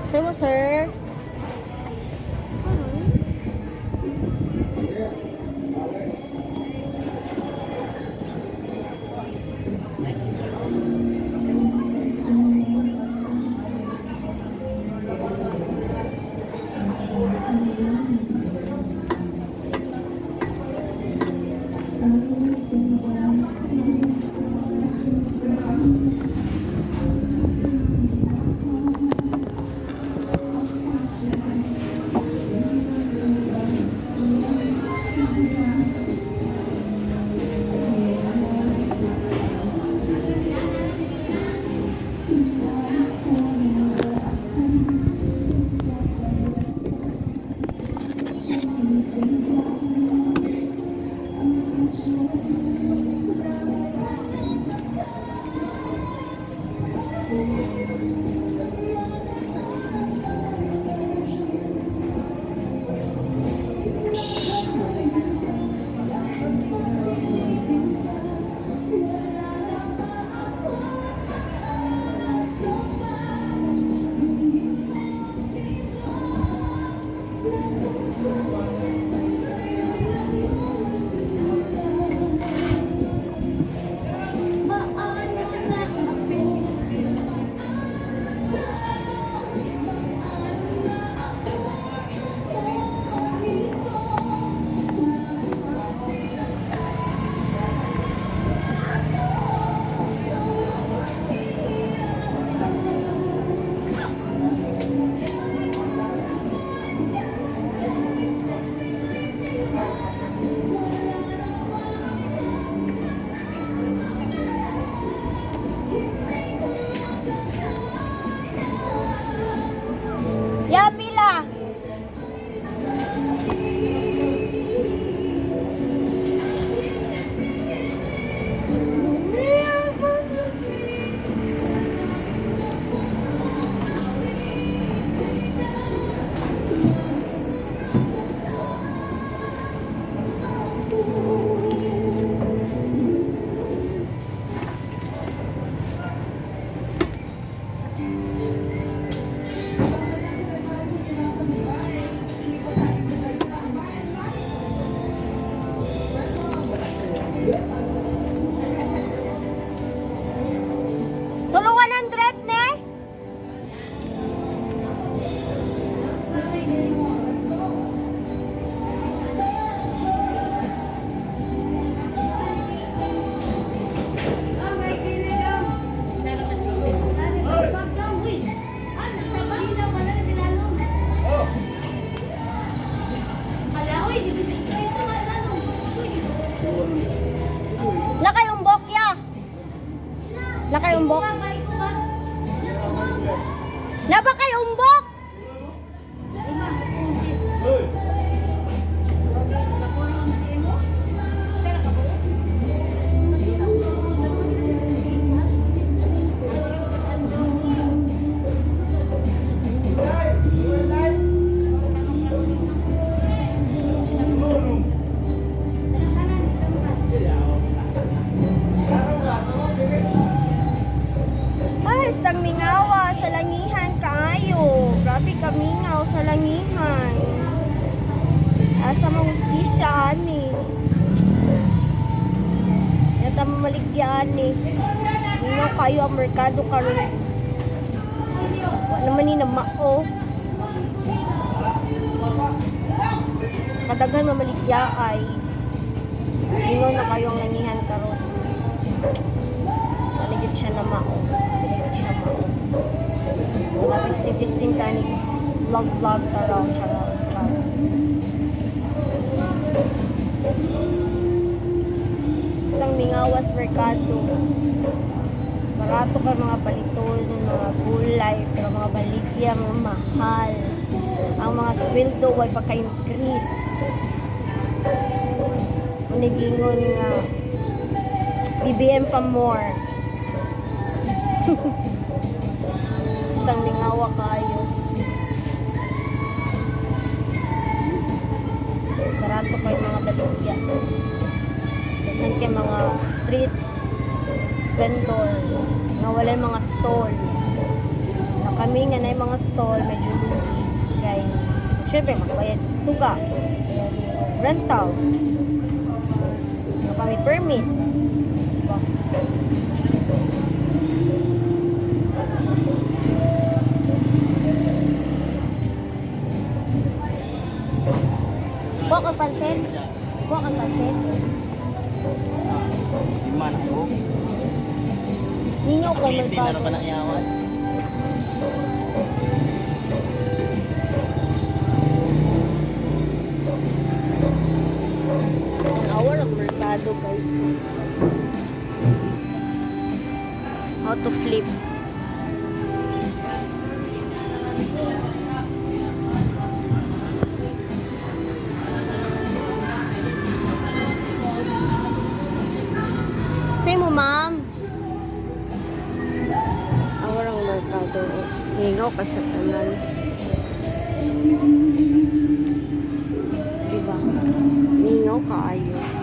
Sa'yo mo, sir. Ya, pila. Tulo 100 ne? Nakayumbok ya. Nakayumbok. Na ba kay umbok? Ay, istang mingawa sa langihan kaayo. Grabe ka mingaw sa langihan. Asa mga hustisya ani. Yata mamaligyan ni. Mingaw kayo ang merkado karon. Wa naman ni na mao. Sa kadaghan mamaligya ay mingaw na kayo ang langihan karon. Maligid siya na mao. Siya mo. Testing tani vlog taraw charot. Istang mingawas merkado. Barato ka mga paliton, mga gulay, pero mga baligya, mga mahal. Ang mga sweldo ay pagka-increase. Manigingon nga BBM pa more. Butang ningawa kayo. Barato kayo mga baligya. Daghan kay mga street vendor nga walay mga stall. Na kami nga na mga stall medyo lugi kay syempre magbayad suga, rental, na kami permit. Diba? Buwa kang pansit? Buwa kang pansit? Iman ako. Ningaw kay Hindi na merkado. ba naiyawan? Hour ang merkado guys. How to flip. Say mo ma'am. Hour ang merkado. Hingaw ka sa tanan. Diba? Hingaw ka ayo.